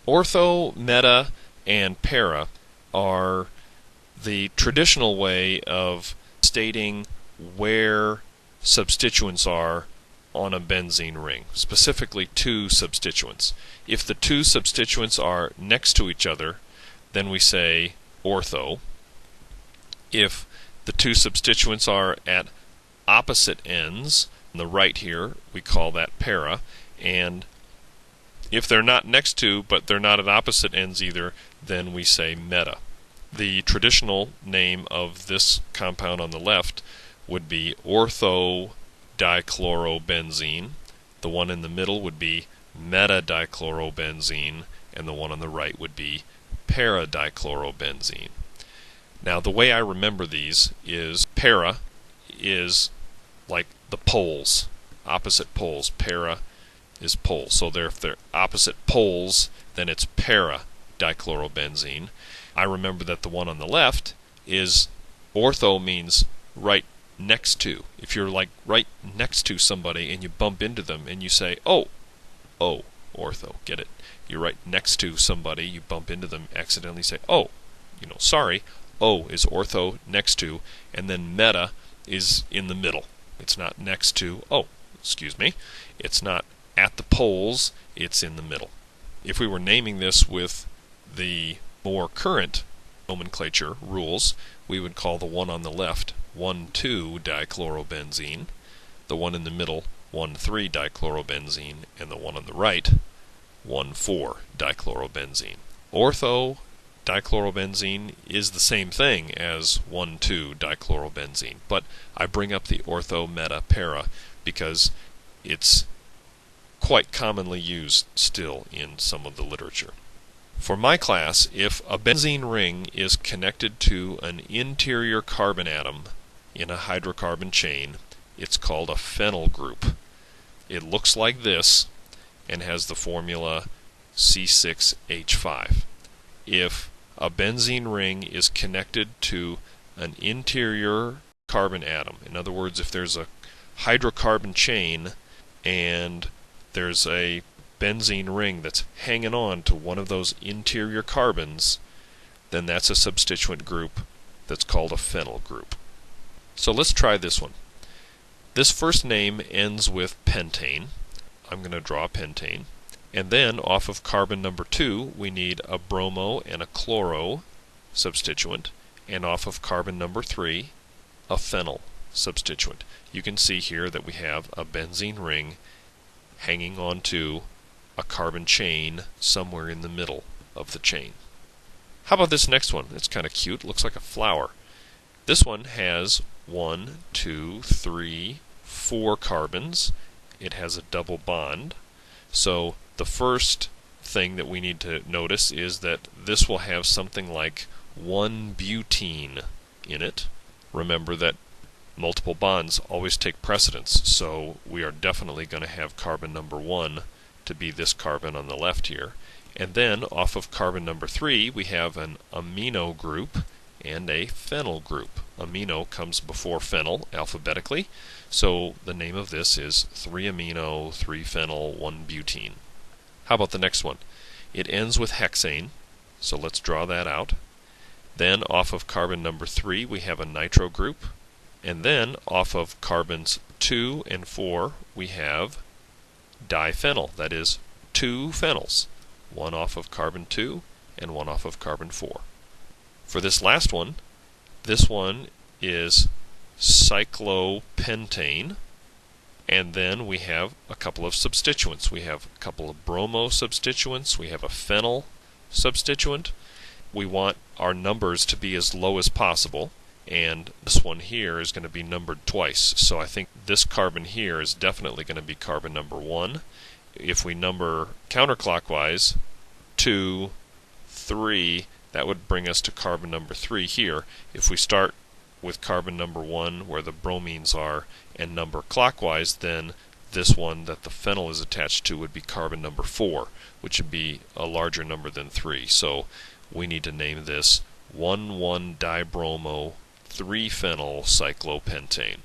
Ortho, meta, and para are the traditional way of stating where substituents are on a benzene ring, specifically two substituents. If the two substituents are next to each other, then we say ortho. If the two substituents are at opposite ends, on the right here, we call that para, and if they're not next to, but they're not at opposite ends either, then we say meta. The traditional name of this compound on the left would be ortho-dichlorobenzene. The one in the middle would be meta-dichlorobenzene, and the one on the right would be para-dichlorobenzene. Now, the way I remember these is para is like the poles, opposite poles. Para is pole. So if they're opposite poles, then it's para-dichlorobenzene. I remember that the one on the left is ortho, means right next to. If you're like right next to somebody and you bump into them and you say, oh, ortho, get it? You're right next to somebody, you bump into them, accidentally say, oh, sorry. O is ortho, next to, and then meta is in the middle. It's not next to, it's not at the poles, it's in the middle. If we were naming this with the more current nomenclature rules, we would call the one on the left 1,2-dichlorobenzene, the one in the middle 1,3-dichlorobenzene, and the one on the right 1,4-dichlorobenzene. Ortho-dichlorobenzene is the same thing as 1,2-dichlorobenzene, but I bring up the ortho-meta-para because it's quite commonly used still in some of the literature. For my class, if a benzene ring is connected to an interior carbon atom in a hydrocarbon chain, it's called a phenyl group. It looks like this and has the formula C6H5. If a benzene ring is connected to an interior carbon atom, in other words, if there's a hydrocarbon chain and there's a benzene ring that's hanging on to one of those interior carbons, then that's a substituent group that's called a phenyl group. So let's try this one. This first name ends with pentane. I'm going to draw a pentane. And then off of carbon number 2 we need a bromo and a chloro substituent, and off of carbon number 3 a phenyl substituent. You can see here that we have a benzene ring hanging onto a carbon chain somewhere in the middle of the chain. How about this next one? It's kind of cute. Looks like a flower. This one has 1, 2, 3, 4 carbons. It has a double bond. So the first thing that we need to notice is that this will have something like 1 butene in it. Remember that multiple bonds always take precedence, so we are definitely going to have carbon number 1 to be this carbon on the left here. And then off of carbon number 3 we have an amino group and a phenyl group. Amino comes before phenyl alphabetically, so the name of this is 3-amino, 3-phenyl, 1-butene. How about the next one? It ends with hexane, so let's draw that out. Then off of carbon number 3 we have a nitro group, and then off of carbons 2 and 4 we have diphenyl, that is 2 phenols, one off of carbon 2 and one off of carbon 4. For this last one, this one is cyclopentane, and then we have a couple of substituents. We have a couple of bromo substituents, we have a phenyl substituent. We want our numbers to be as low as possible, and this one here is going to be numbered twice. So I think this carbon here is definitely going to be carbon number 1. If we number counterclockwise 2, 3, that would bring us to carbon number 3 here. If we start with carbon number 1 where the bromines are and number clockwise, then this one that the phenyl is attached to would be carbon number 4, which would be a larger number than 3. So we need to name this 1,1-dibromo 3-phenyl cyclopentane.